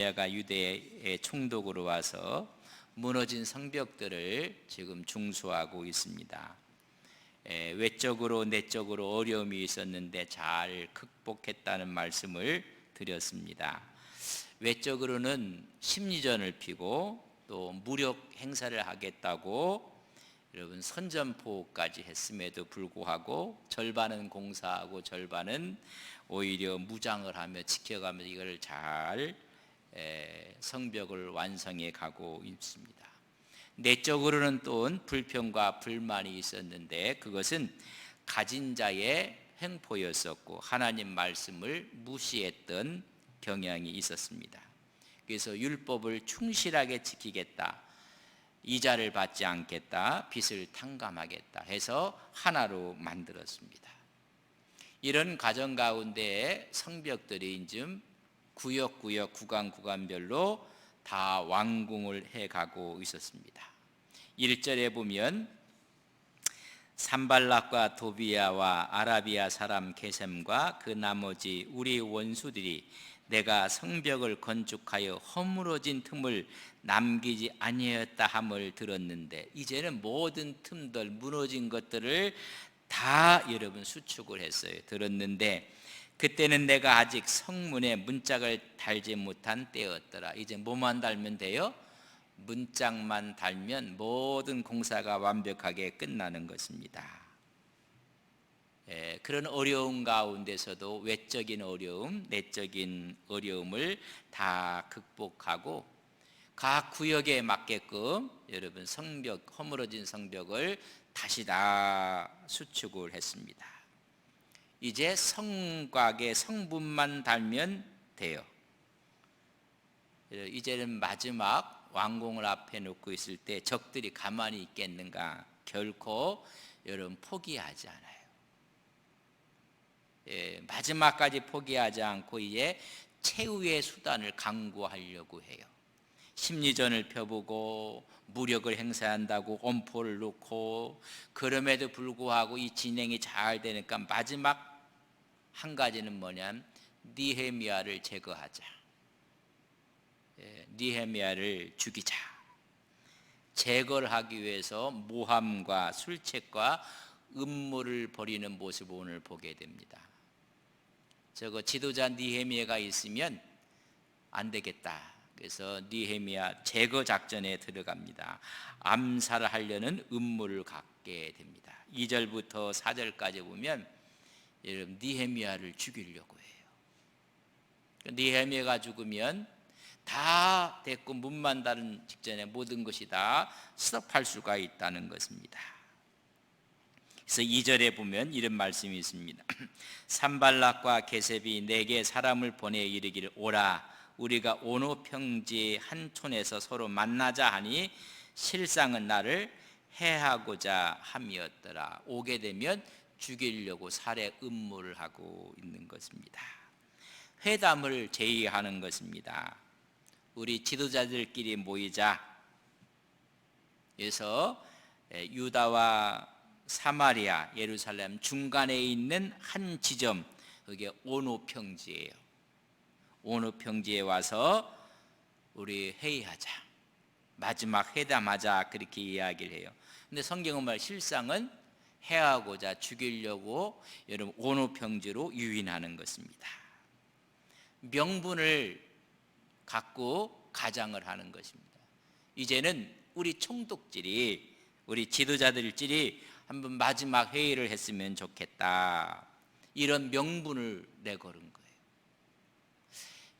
가 유대의 총독으로 와서 무너진 성벽들을 지금 중수하고 있습니다. 외적으로 내적으로 어려움이 있었는데 잘 극복했다는 말씀을 드렸습니다. 외적으로는 심리전을 피고 또 무력 행사를 하겠다고 여러분 선전포고까지 했음에도 불구하고 절반은 공사하고 절반은 오히려 무장을 하며 지켜가며 이걸 잘 성벽을 완성해 가고 있습니다. 내적으로는 또 불평과 불만이 있었는데 그것은 가진 자의 횡포였었고 하나님 말씀을 무시했던 경향이 있었습니다. 그래서 율법을 충실하게 지키겠다, 이자를 받지 않겠다, 빚을 탕감하겠다 해서 하나로 만들었습니다. 이런 과정 가운데 성벽들이 좀 구역구역 구간구간별로 다 완공을 해가고 있었습니다. 1절에 보면 산발락과 도비야와 아라비아 사람 게셈과 그 나머지 우리 원수들이 내가 성벽을 건축하여 허물어진 틈을 남기지 아니하였다 함을 들었는데, 이제는 모든 틈들 무너진 것들을 다 여러분 수축을 했어요. 들었는데 그때는 내가 아직 성문에 문짝을 달지 못한 때였더라. 이제 뭐만 달면 돼요? 문짝만 달면 모든 공사가 완벽하게 끝나는 것입니다. 그런 어려움 가운데서도 외적인 어려움, 내적인 어려움을 다 극복하고 각 구역에 맞게끔 여러분 성벽, 허물어진 성벽을 다시 다 수축을 했습니다. 이제 성곽의 성문만 달면 돼요. 이제는 마지막 완공을 앞에 놓고 있을 때 적들이 가만히 있겠는가? 결코 여러분 포기하지 않아요. 마지막까지 포기하지 않고 이제 최후의 수단을 강구하려고 해요. 심리전을 펴보고 무력을 행사한다고 엄포를 놓고, 그럼에도 불구하고 이 진행이 잘 되니까 마지막 한 가지는 뭐냐면 느헤미야를 제거하자, 느헤미야를 죽이자. 제거를 하기 위해서 모함과 술책과 음모를 벌이는 모습을 오늘 보게 됩니다. 저거 지도자 느헤미야가 있으면 안 되겠다. 그래서 느헤미야 제거 작전에 들어갑니다. 암살을 하려는 음모를 갖게 됩니다. 2절부터 4절까지 보면 여러분 느헤미야를 죽이려고 해요. 느헤미야가 죽으면 다 됐고 문만 닫는 직전에 모든 것이 다 스톱할 수가 있다는 것입니다. 그래서 2절에 보면 이런 말씀이 있습니다. 산발락과 게셈이 내게 사람을 보내 이르기를 오라, 우리가 오노 평지 한 촌에서 서로 만나자 하니 실상은 나를 해하고자 함이었더라. 오게 되면 죽이려고 살해 음모를 하고 있는 것입니다. 회담을 제의하는 것입니다. 우리 지도자들끼리 모이자. 그래서 유다와 사마리아, 예루살렘 중간에 있는 한 지점, 그게 오노 평지예요. 오노 평지에 와서 우리 회의하자, 마지막 회담하자, 그렇게 이야기를 해요. 근데 성경은 말 실상은 해하고자 죽이려고 여러분 오노 평지로 유인하는 것입니다. 명분을 갖고 가장을 하는 것입니다. 이제는 우리 총독들이, 우리 지도자들끼리 한번 마지막 회의를 했으면 좋겠다, 이런 명분을 내걸은 거예요.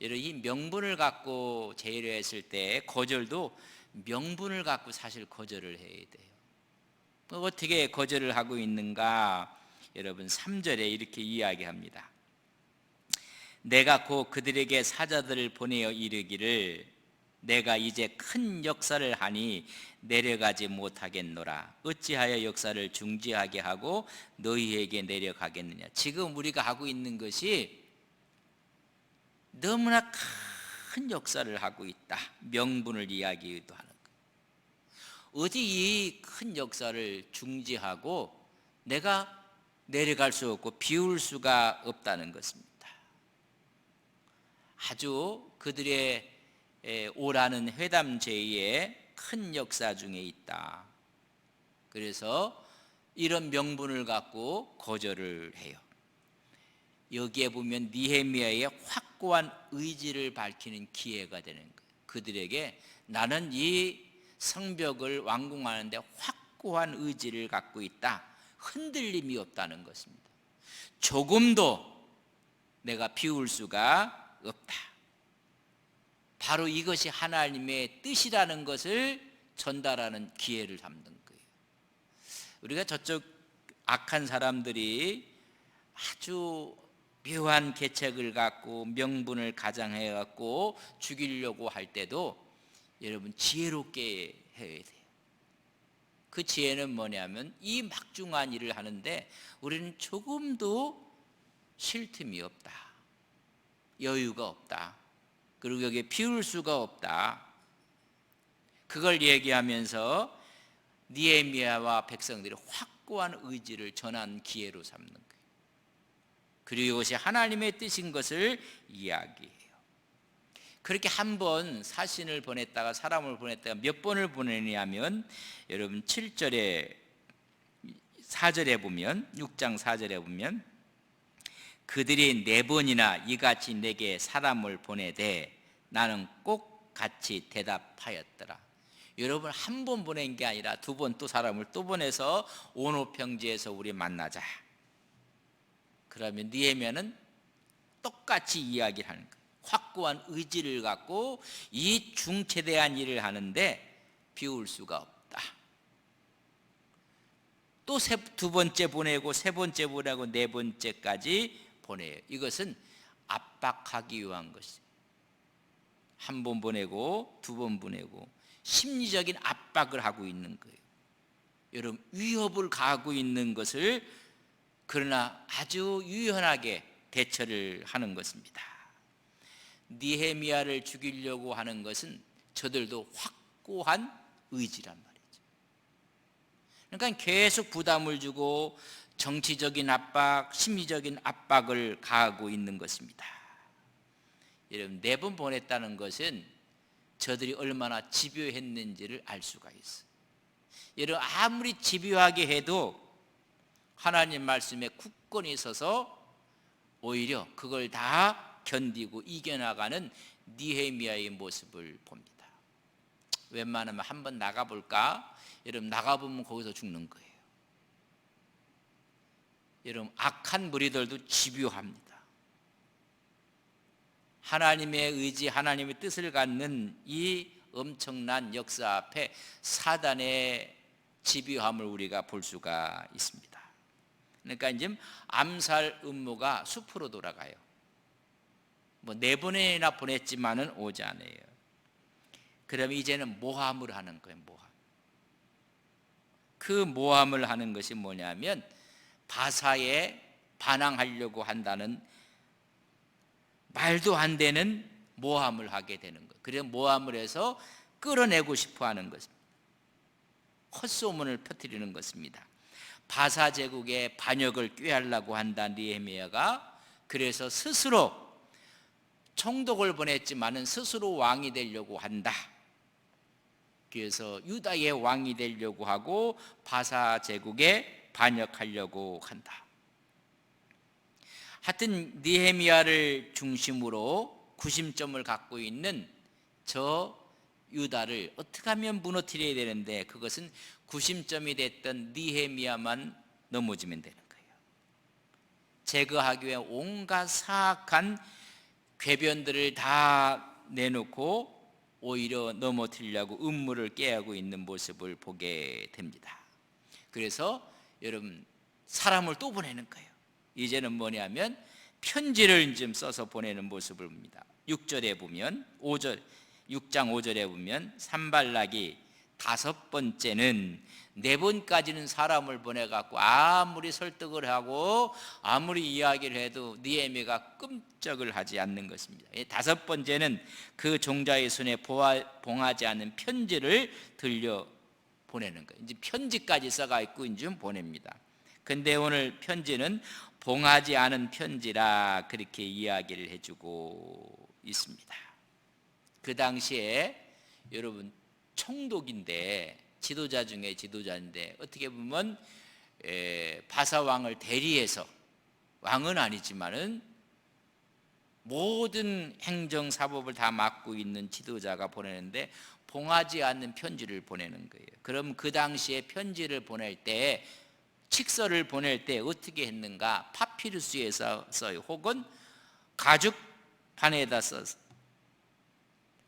여러분 이 명분을 갖고 제의를 했을 때 거절도 명분을 갖고 사실 거절을 해야 돼요. 어떻게 거절을 하고 있는가? 여러분 3절에 이렇게 이야기합니다. 내가 곧 그들에게 사자들을 보내어 이르기를 내가 이제 큰 역사를 하니 내려가지 못하겠노라. 어찌하여 역사를 중지하게 하고 너희에게 내려가겠느냐. 지금 우리가 하고 있는 것이 너무나 큰 역사를 하고 있다. 명분을 이야기도 하는 거예요. 어디 이 큰 역사를 중지하고 내가 내려갈 수 없고 비울 수가 없다는 것입니다. 아주 그들의 오라는 회담 제의의 큰 역사 중에 있다. 그래서 이런 명분을 갖고 거절을 해요. 여기에 보면 느헤미야의 확고한 의지를 밝히는 기회가 되는 거예요. 그들에게 나는 이 성벽을 완공하는데 확고한 의지를 갖고 있다. 흔들림이 없다는 것입니다. 조금도 내가 비울 수가 없다. 바로 이것이 하나님의 뜻이라는 것을 전달하는 기회를 삼는 거예요. 우리가 저쪽 악한 사람들이 아주 묘한 계책을 갖고 명분을 가장해 갖고 죽이려고 할 때도 여러분 지혜롭게 해야 돼요. 그 지혜는 뭐냐면 이 막중한 일을 하는데 우리는 조금도 쉴 틈이 없다. 여유가 없다. 그리고 여기에 비울 수가 없다. 그걸 얘기하면서 느헤미야와 백성들이 확고한 의지를 전한 기회로 삼는 거예요. 그리고 이것이 하나님의 뜻인 것을 이야기해요. 그렇게 한 번 사신을 보냈다가 사람을 보냈다가 몇 번을 보내냐면 여러분 7절에 4절에 보면 6장 4절에 보면 그들이 4번이나 이같이 내게 사람을 보내되 나는 꼭 같이 대답하였더라. 여러분 한 번 보낸 게 아니라 2번 또 사람을 또 보내서 온오평지에서 우리 만나자. 그러면 느헤미야는 똑같이 이야기를 하는 거예요. 확고한 의지를 갖고 이 중체대한 일을 하는데 비울 수가 없다. 또 2번째 보내고 3번째 보내고 4번째까지 보내요. 이것은 압박하기 위한 것이에요. 한 번 보내고 2번 보내고 심리적인 압박을 하고 있는 거예요. 여러분 위협을 가하고 있는 것을 그러나 아주 유연하게 대처를 하는 것입니다. 느헤미야를 죽이려고 하는 것은 저들도 확고한 의지란 말이죠. 그러니까 계속 부담을 주고 정치적인 압박, 심리적인 압박을 가하고 있는 것입니다. 여러분 4번 보냈다는 것은 저들이 얼마나 집요했는지를 알 수가 있어요. 여러분 아무리 집요하게 해도 하나님 말씀에 굳건히 서서 오히려 그걸 다 견디고 이겨나가는 느헤미야의 모습을 봅니다. 웬만하면 한번 나가볼까? 여러분 나가보면 거기서 죽는 거예요. 여러분 악한 무리들도 집요합니다. 하나님의 의지, 하나님의 뜻을 갖는 이 엄청난 역사 앞에 사단의 집요함을 우리가 볼 수가 있습니다. 그러니까 이제 암살 음모가 숲으로 돌아가요. 4번이나 보냈지만은 오지 않아요. 그러면 이제는 모함을 하는 거예요. 모함. 그 모함을 하는 것이 뭐냐면 바사에 반항하려고 한다는 말도 안 되는 모함을 하게 되는 거예요. 그래서 모함을 해서 끌어내고 싶어 하는 것입니다. 헛소문을 퍼뜨리는 것입니다. 바사 제국의 반역을 꾀하려고 한다 느헤미야가. 그래서 스스로 총독을 보냈지만은 스스로 왕이 되려고 한다. 그래서 유다의 왕이 되려고 하고 바사 제국에 반역하려고 한다. 하여튼 느헤미야를 중심으로 구심점을 갖고 있는 저 유다를 어떻게 하면 무너뜨려야 되는데 그것은 구심점이 됐던 느헤미야만 넘어지면 되는 거예요. 제거하기 위해 온갖 사악한 궤변들을 다 내놓고 오히려 넘어뜨리려고 음모를 깨하고 있는 모습을 보게 됩니다. 그래서 여러분 사람을 또 보내는 거예요. 이제는 뭐냐면 편지를 좀 써서 보내는 모습을 봅니다. 6절에 보면 6장 5절에 보면 산발락이 5번째는 4번까지는 사람을 보내갖고 아무리 설득을 하고 아무리 이야기를 해도 느헤미야가 끔찍을 하지 않는 것입니다. 5번째는 그 종자의 손에 봉하지 않은 편지를 들려 보내는 거예요. 이제 편지까지 써가지고 이제 보냅니다. 근데 오늘 편지는 봉하지 않은 편지라 그렇게 이야기를 해주고 있습니다. 그 당시에 여러분 총독인데, 지도자 중에 지도자인데, 어떻게 보면 바사왕을 대리해서, 왕은 아니지만은 모든 행정사법을 다 맡고 있는 지도자가 보내는데 봉하지 않는 편지를 보내는 거예요. 그럼 그 당시에 편지를 보낼 때, 칙서를 보낼 때 어떻게 했는가? 파피루스에서 써요. 혹은 가죽 판에다 써서.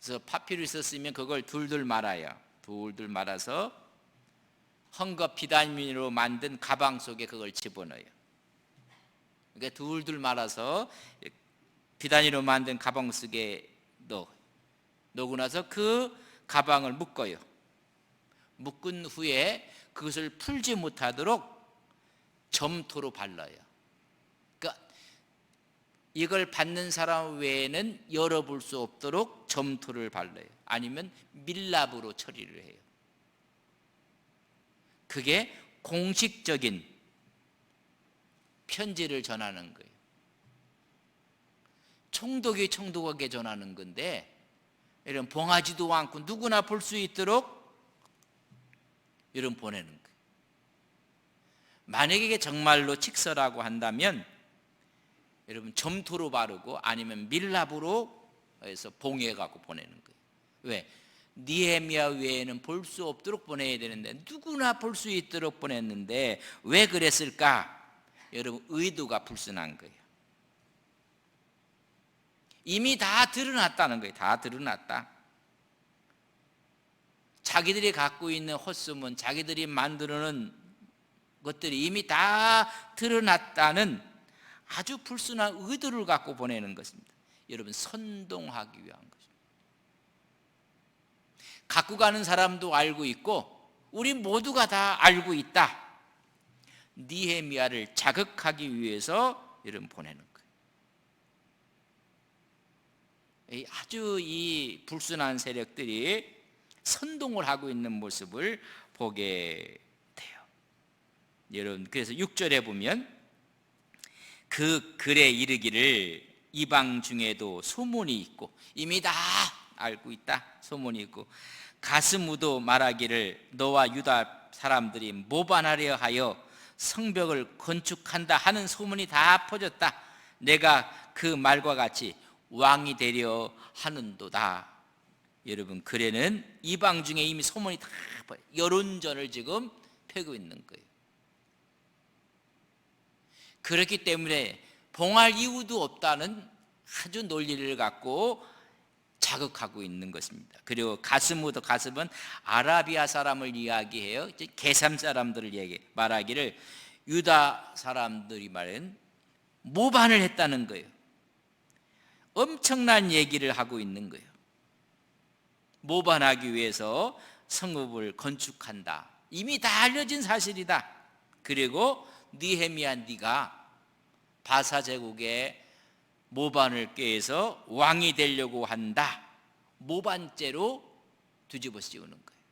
그래서 파피루스 쓰면 그걸 둘둘 말아요. 둘둘 말아서 헝겊 비단으로 만든 가방 속에 그걸 집어넣어요. 그러니까 둘둘 말아서 비단으로 만든 가방 속에 넣고 나서 그 가방을 묶어요. 묶은 후에 그것을 풀지 못하도록 점토로 발라요. 그러니까 이걸 받는 사람 외에는 열어볼 수 없도록 점토를 발라요. 아니면 밀랍으로 처리를 해요. 그게 공식적인 편지를 전하는 거예요. 총독이 총독에게 전하는 건데, 이런 봉하지도 않고 누구나 볼 수 있도록 이런 보내는 거예요. 만약에 이게 정말로 칙서라고 한다면 여러분 점토로 바르고 아니면 밀랍으로 해서 봉해 갖고 보내는 거예요. 왜? 느헤미야 외에는 볼 수 없도록 보내야 되는데 누구나 볼 수 있도록 보냈는데 왜 그랬을까? 여러분 의도가 불순한 거예요. 이미 다 드러났다는 거예요. 다 드러났다. 자기들이 갖고 있는 헛소문, 자기들이 만들어놓은 것들이 이미 다 드러났다는 아주 불순한 의도를 갖고 보내는 것입니다. 여러분 선동하기 위한 것입니다. 갖고 가는 사람도 알고 있고 우리 모두가 다 알고 있다. 느헤미야를 자극하기 위해서 여러분 보내는 거예요. 아주 이 불순한 세력들이 선동을 하고 있는 모습을 보게 돼요. 여러분 그래서 6절에 보면 그 글에 이르기를 이방 중에도 소문이 있고 이미 다 알고 있다. 소문이 있고 가스무도 말하기를 너와 유다 사람들이 모반하려 하여 성벽을 건축한다 하는 소문이 다 퍼졌다. 내가 그 말과 같이 왕이 되려 하는도다. 여러분 글에는 이방 중에 이미 소문이 다 여론전을 지금 펴고 있는 거예요. 그렇기 때문에 봉할 이유도 없다는 아주 논리를 갖고 자극하고 있는 것입니다. 그리고 가스무도 가스은 아라비아 사람을 이야기해요. 게삼 사람들을 말하기를 유다 사람들이 말은 모반을 했다는 거예요. 엄청난 얘기를 하고 있는 거예요. 모반하기 위해서 성읍을 건축한다. 이미 다 알려진 사실이다. 그리고 느헤미야 네가 바사 제국의 모반을 꾀해서 왕이 되려고 한다. 모반죄로 뒤집어 씌우는 거예요.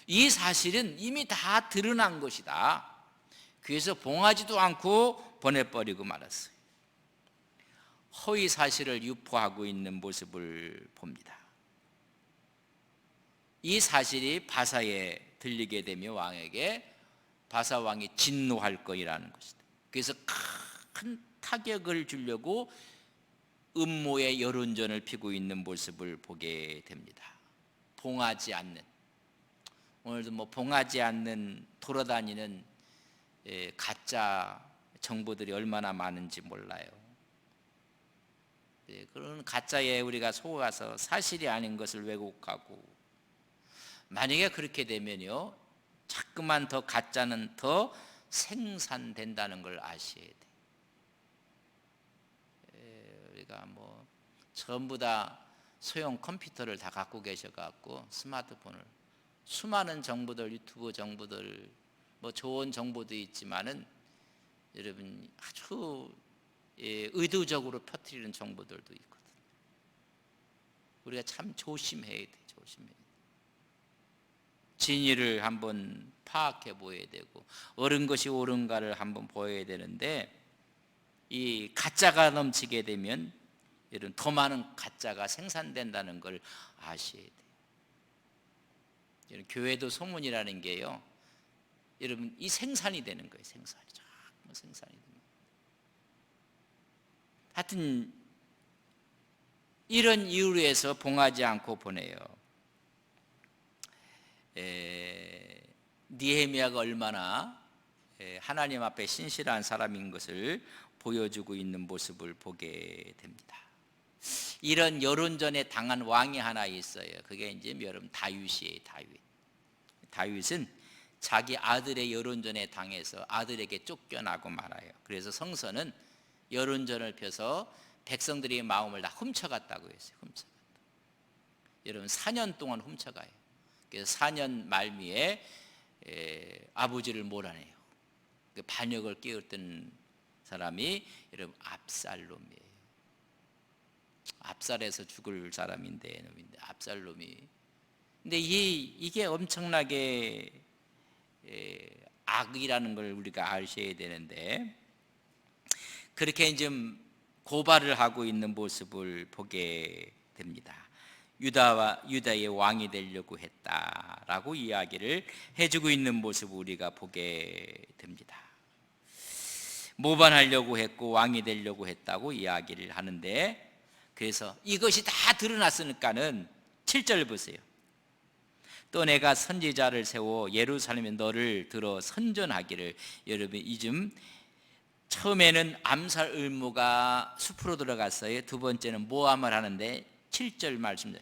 이 사실은 이미 다 드러난 것이다. 그래서 봉하지도 않고 보내버리고 말았어요. 허위 사실을 유포하고 있는 모습을 봅니다. 이 사실이 바사에 들리게 되면 왕에게 바사 왕이 진노할 것이라는 것이다. 그래서 큰 타격을 주려고 음모의 여론전을 피고 있는 모습을 보게 됩니다. 봉하지 않는, 오늘도 봉하지 않는 돌아다니는 가짜 정보들이 얼마나 많은지 몰라요. 그런 가짜에 우리가 속아서 사실이 아닌 것을 왜곡하고, 만약에 그렇게 되면요 자꾸만 더 가짜는 더 생산된다는 걸 아셔야 돼요. 우리가 전부 다 소형 컴퓨터를 다 갖고 계셔갖고 스마트폰을 수많은 정보들, 유튜브 정보들, 좋은 정보도 있지만은 여러분 아주 의도적으로 퍼뜨리는 정보들도 있거든요. 우리가 참 조심해야 돼, 조심해야 돼. 진위를 한번 파악해 보아야 되고 옳은 것이 옳은가를 한번 보아야 되는데 이 가짜가 넘치게 되면 여러분 더 많은 가짜가 생산된다는 걸 아셔야 돼요. 여러분 교회도 소문이라는 게요, 여러분 이 생산이 되는 거예요. 생산이 자꾸 생산이 됩니다. 하여튼 이런 이유로 해서 봉하지 않고 보내요. 느헤미야가 얼마나 하나님 앞에 신실한 사람인 것을 보여주고 있는 모습을 보게 됩니다. 이런 여론전에 당한 왕이 하나 있어요. 그게 이제 여러분 다윗이에요. 다윗은 자기 아들의 여론전에 당해서 아들에게 쫓겨나고 말아요. 그래서 성서는 여론전을 펴서 백성들의 마음을 다 훔쳐갔다고 했어요. 여러분 4년 동안 훔쳐가요. 그래서 4년 말미에 아버지를 몰아내요. 그 반역을 깨웠던 사람이 여러분 압살롬이에요. 압살해서 죽을 사람인데 압살롬이. 근데 이게 엄청나게 악이라는 걸 우리가 아셔야 되는데, 그렇게 이제 고발을 하고 있는 모습을 보게 됩니다. 유다의 왕이 되려고 했다라고 이야기를 해주고 있는 모습을 우리가 보게 됩니다. 모반하려고 했고 왕이 되려고 했다고 이야기를 하는데, 그래서 이것이 다 드러났으니까는 7절 보세요. 또 내가 선지자를 세워 예루살렘에 너를 들어 선전하기를. 여러분 이즘 처음에는 암살 의무가 숲으로 들어갔어요. 두 번째는 모함을 하는데 7절 말씀,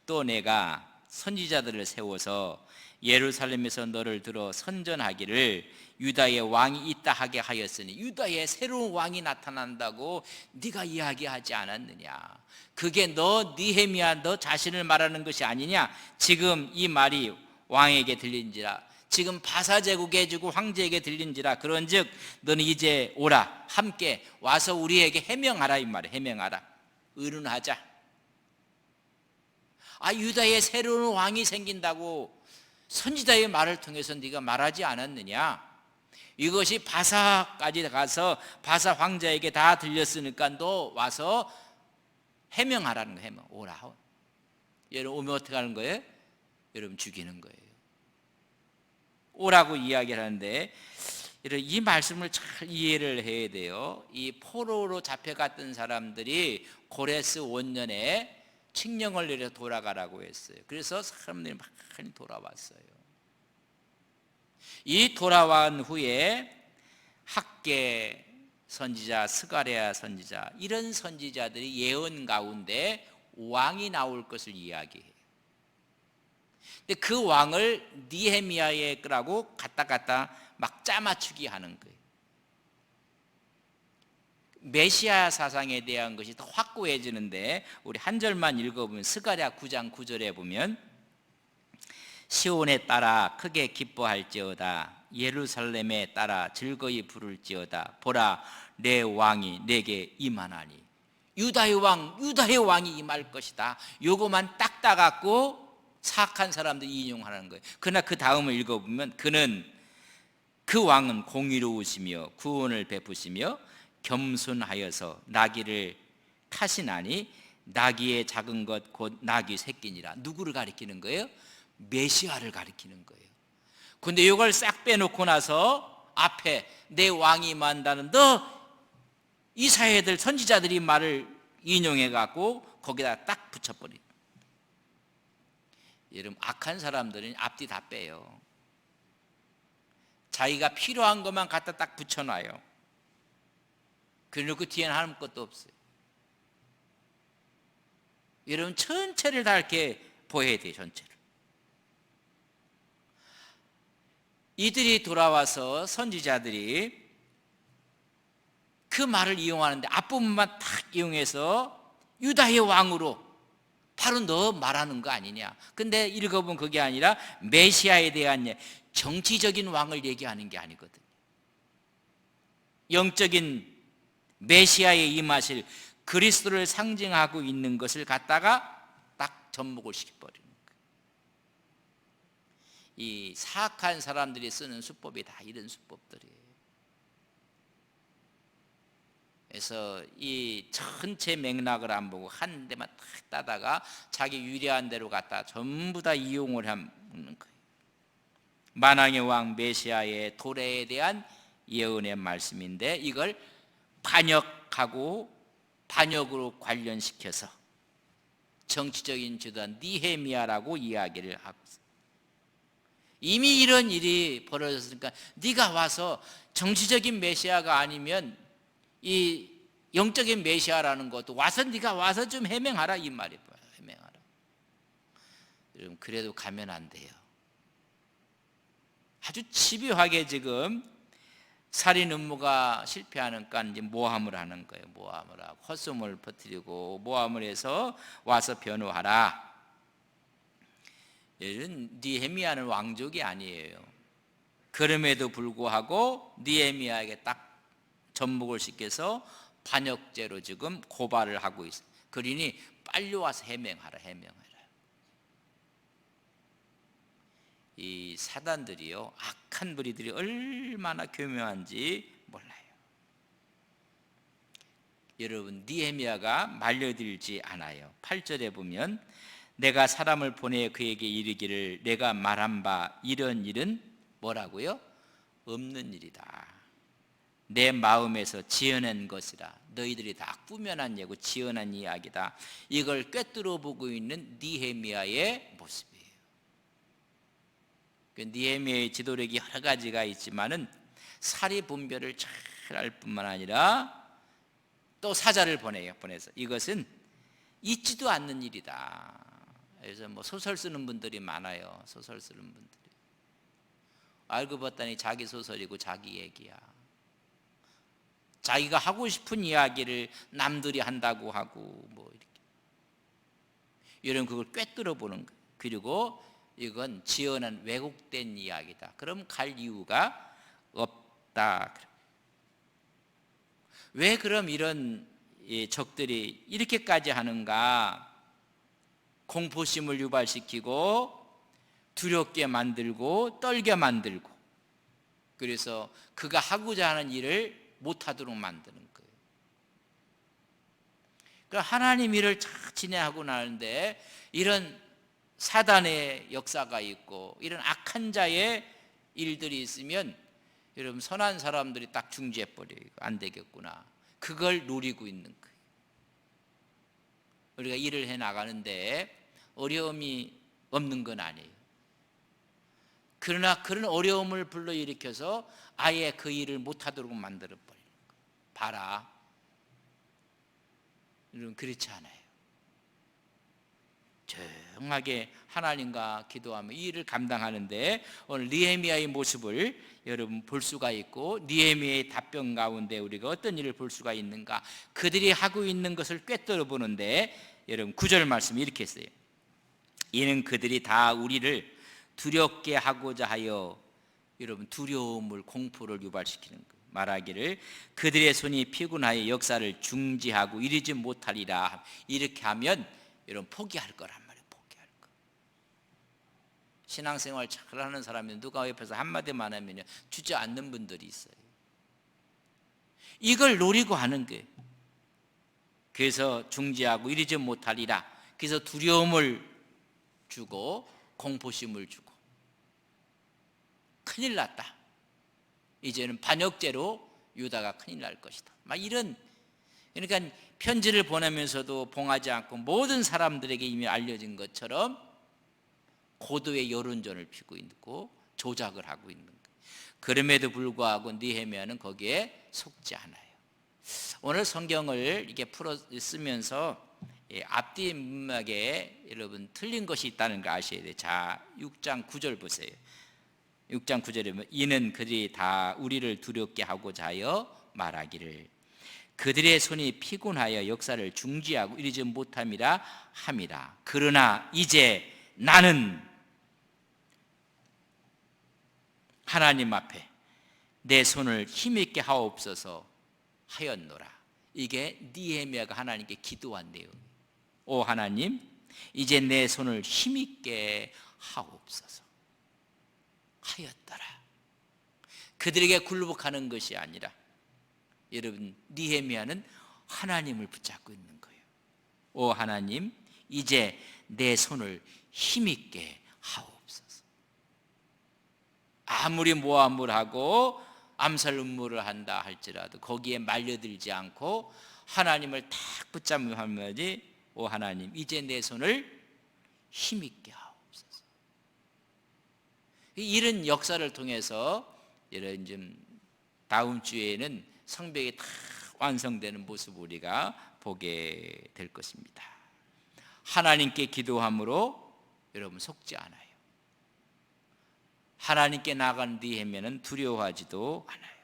또 내가 선지자들을 세워서 예루살렘에서 너를 들어 선전하기를 유다의 왕이 있다 하게 하였으니. 유다에 새로운 왕이 나타난다고 네가 이야기하지 않았느냐? 그게 너 느헤미야 너 자신을 말하는 것이 아니냐? 지금 이 말이 왕에게 들린지라. 지금 바사 제국에 주고 황제에게 들린지라. 그런즉 너는 이제 오라, 함께 와서 우리에게 해명하라. 이 말이에요. 해명하라, 의논하자. 유다에 새로운 왕이 생긴다고 선지자의 말을 통해서 네가 말하지 않았느냐? 이것이 바사까지 가서 바사 황제에게 다 들렸으니까 너 와서 해명하라는 거예요. 해명. 오라. 여러분 오면 어떻게 하는 거예요? 여러분 죽이는 거예요. 오라고 이야기를 하는데, 이 말씀을 잘 이해를 해야 돼요. 이 포로로 잡혀갔던 사람들이 고레스 원년에 칙령을 내려 돌아가라고 했어요. 그래서 사람들이 많이 돌아왔어요. 이 돌아온 후에 학계 선지자, 스가랴 선지자, 이런 선지자들이 예언 가운데 왕이 나올 것을 이야기해요. 근데 그 왕을 느헤미야의 거라고 갖다 막 짜맞추기 하는 거예요. 메시아 사상에 대한 것이 더 확고해지는데, 우리 한 절만 읽어보면 스가랴 9장 9절에 보면 시온에 따라 크게 기뻐할지어다, 예루살렘에 따라 즐거이 부를지어다. 보라, 내 왕이 내게 임하나니. 유다의 왕이 임할 것이다. 요거만 딱 따갖고 사악한 사람들이 인용하는 거예요. 그러나 그 다음을 읽어보면 그 왕은 공의로우시며 구원을 베푸시며 겸손하여서 나귀를 타시나니 나귀의 작은 것 곧 나귀 새끼니라. 누구를 가리키는 거예요? 메시아를 가리키는 거예요. 근데 이걸 싹 빼놓고 나서 앞에 내 왕이 임한다는 이사야들 선지자들이 말을 인용해 갖고 거기다 딱 붙여버린. 여러분 악한 사람들은 앞뒤 다 빼요. 자기가 필요한 것만 갖다 딱 붙여놔요. 그리고 뒤에는 하는 것도 없어요. 여러분 전체를 다 이렇게 보여야 돼요. 전체를. 이들이 돌아와서 선지자들이 그 말을 이용하는데 앞부분만 딱 이용해서 유다의 왕으로 바로 너 말하는 거 아니냐. 근데 읽어보면 그게 아니라 메시아에 대한 정치적인 왕을 얘기하는 게 아니거든요. 영적인 메시아에 임하실 그리스도를 상징하고 있는 것을 갖다가 딱 접목을 시켜버리는 거예요. 이 사악한 사람들이 쓰는 수법이 다 이런 수법들이에요. 그래서 이 전체 맥락을 안 보고 한 대만 탁 따다가 자기 유리한 대로 갖다 전부 다 이용을 하는 거예요. 만왕의 왕 메시아의 도래에 대한 예언의 말씀인데 이걸 반역으로 관련시켜서 정치적인 지도자 느헤미야라고 이야기를 하고 있어요. 이미 이런 일이 벌어졌으니까 네가 와서 정치적인 메시아가 아니면 이 영적인 메시아라는 것도 네가 와서 좀 해명하라 이 말이 뭐야. 해명하라. 여러분 그래도 가면 안 돼요. 아주 집요하게 지금 살인 음모가 실패하니까 이제 모함을 하는 거예요. 모함을 하고 헛소문을 퍼뜨리고 모함을 해서 와서 변호하라. 느헤미야는 왕족이 아니에요. 그럼에도 불구하고 느헤미야에게 딱 전목을 시켜서 반역죄로 지금 고발을 하고 있어요. 그러니 빨리 와서 해명하라. 이 사단들이요, 악한 무리들이 얼마나 교묘한지 몰라요. 여러분 느헤미야가 말려들지 않아요. 8절에 보면 내가 사람을 보내 그에게 이르기를 내가 말한 바 이런 일은 뭐라고요? 없는 일이다. 내 마음에서 지어낸 것이라. 너희들이 다 꾸며난 예고 지어낸 이야기다. 이걸 꿰뚫어 보고 있는 느헤미야의 모습이에요. 느헤미야의 지도력이 여러 가지가 있지만은 사리 분별을 잘 알 뿐만 아니라 또 사자를 보내서 이것은 있지도 않는 일이다. 그래서 소설 쓰는 분들이 많아요. 소설 쓰는 분들이 알고 봤더니 자기 소설이고 자기 얘기야. 자기가 하고 싶은 이야기를 남들이 한다고 하고 이렇게 이런 그걸 꿰뚫어 보는 거예요. 그리고 이건 지어낸 왜곡된 이야기다. 그럼 갈 이유가 없다. 왜 그럼 이런 적들이 이렇게까지 하는가? 공포심을 유발시키고 두렵게 만들고 떨게 만들고 그래서 그가 하고자 하는 일을 못하도록 만드는 거예요. 그러니까 하나님 일을 잘 진행하고 나는데 이런 사단의 역사가 있고 이런 악한 자의 일들이 있으면 여러분 선한 사람들이 딱 중지해버려요. 안 되겠구나. 그걸 노리고 있는 거예요. 우리가 일을 해나가는데 어려움이 없는 건 아니에요. 그러나 그런 어려움을 불러일으켜서 아예 그 일을 못하도록 만들어버리는 거예요. 봐라. 여러분 그렇지 않아요. 조용하게 하나님과 기도하며 이 일을 감당하는데 오늘 느헤미야의 모습을 여러분 볼 수가 있고 느헤미야의 답변 가운데 우리가 어떤 일을 볼 수가 있는가 그들이 하고 있는 것을 꿰뚫어 보는데 여러분 9절 말씀이 이렇게 했어요. 이는 그들이 다 우리를 두렵게 하고자 하여 여러분 두려움을 공포를 유발시키는 거예요. 말하기를 그들의 손이 피곤하여 역사를 중지하고 이르지 못하리라. 이렇게 하면 여러분 포기할 거란 말이에요. 포기할 거. 신앙생활 잘하는 사람이 누가 옆에서 한마디만 하면 주저앉는 분들이 있어요. 이걸 노리고 하는 거예요. 그래서 중지하고 이르지 못하리라. 그래서 두려움을 주고 공포심을 주고 큰일 났다. 이제는 반역죄로 유다가 큰일 날 것이다. 막 이런 그러니까 편지를 보내면서도 봉하지 않고 모든 사람들에게 이미 알려진 것처럼 고도의 여론전을 피고 있고 조작을 하고 있는 거예요. 그럼에도 불구하고 느헤미야는 거기에 속지 않아요. 오늘 성경을 이렇게 풀어 쓰면서 앞뒤 문맥에 여러분 틀린 것이 있다는 걸 아셔야 돼요. 자, 6장 9절 보세요. 6장 9절에 보면 이는 그들이 다 우리를 두렵게 하고자 하여 말하기를 그들의 손이 피곤하여 역사를 중지하고 이르지 못함이라 함이라. 그러나 이제 나는 하나님 앞에 내 손을 힘있게 하옵소서 하였노라. 이게 느헤미야가 하나님께 기도한 내용이에요. 오 하나님, 이제 내 손을 힘있게 하옵소서 하였더라. 그들에게 굴복하는 것이 아니라 여러분, 느헤미야는 하나님을 붙잡고 있는 거예요. 오 하나님, 이제 내 손을 힘있게 하옵소서. 아무리 모함을 하고 암살 음모를 한다 할지라도 거기에 말려들지 않고 하나님을 딱 붙잡으면 하지, 오 하나님, 이제 내 손을 힘있게 하옵소서. 이런 역사를 통해서 이런 좀 다음 주에는 성벽이 다 완성되는 모습을 우리가 보게 될 것입니다. 하나님께 기도함으로 여러분 속지 않아요. 하나님께 나간 느헤미야는 두려워하지도 않아요.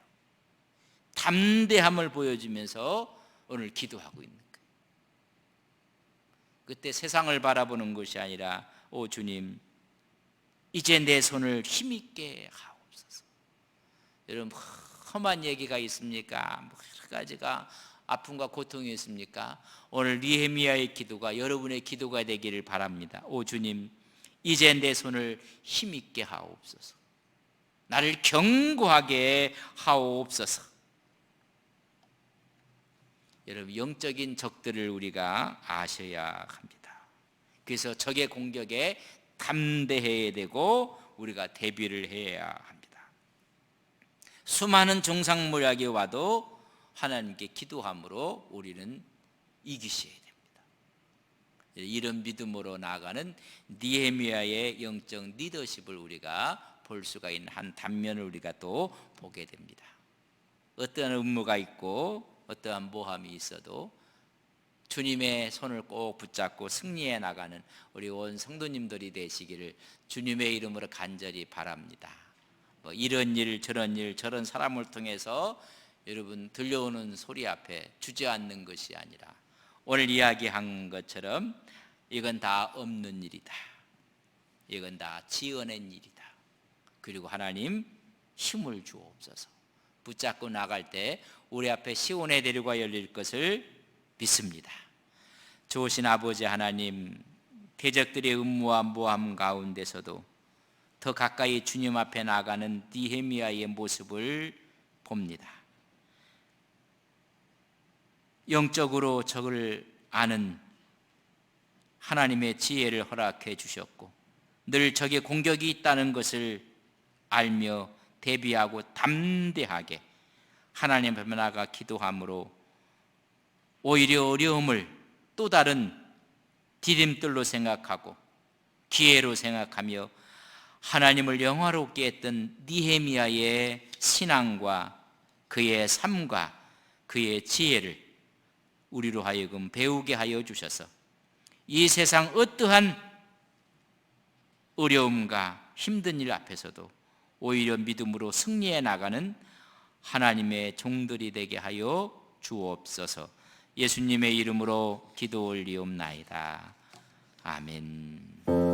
담대함을 보여주면서 오늘 기도하고 있는 거예요. 그때 세상을 바라보는 것이 아니라, 오 주님, 이제 내 손을 힘있게 하옵소서. 여러분, 험한 얘기가 있습니까? 여러 가지가 아픔과 고통이 있습니까? 오늘 느헤미야의 기도가 여러분의 기도가 되기를 바랍니다. 오 주님, 이제 내 손을 힘있게 하옵소서. 나를 견고하게 하옵소서. 여러분, 영적인 적들을 우리가 아셔야 합니다. 그래서 적의 공격에 담대해야 되고 우리가 대비를 해야 합니다. 수많은 정상모략이 와도 하나님께 기도함으로 우리는 이기셔야 됩니다. 이런 믿음으로 나아가는 느헤미야의 영적 리더십을 우리가 볼 수가 있는 한 단면을 우리가 또 보게 됩니다. 어떠한 음모가 있고 어떠한 모함이 있어도 주님의 손을 꼭 붙잡고 승리해 나가는 우리 온 성도님들이 되시기를 주님의 이름으로 간절히 바랍니다. 뭐 이런 일 저런 사람을 통해서 여러분 들려오는 소리 앞에 주저앉는 것이 아니라 오늘 이야기한 것처럼 이건 다 없는 일이다. 이건 다 지어낸 일이다. 그리고 하나님 힘을 주옵소서. 붙잡고 나갈 때 우리 앞에 시온의 대로가 열릴 것을 믿습니다. 좋으신 아버지 하나님, 대적들의 음모와 모함 가운데서도 더 가까이 주님 앞에 나가는 느헤미야의 모습을 봅니다. 영적으로 적을 아는 하나님의 지혜를 허락해 주셨고 늘 적의 공격이 있다는 것을 알며 대비하고 담대하게 하나님 앞에 나가 기도함으로 오히려 어려움을 또 다른 디딤돌로 생각하고 기회로 생각하며 하나님을 영화롭게 했던 느헤미야의 신앙과 그의 삶과 그의 지혜를 우리로 하여금 배우게 하여 주셔서 이 세상 어떠한 어려움과 힘든 일 앞에서도 오히려 믿음으로 승리해 나가는 하나님의 종들이 되게 하여 주옵소서. 예수님의 이름으로 기도 올리옵나이다. 아멘.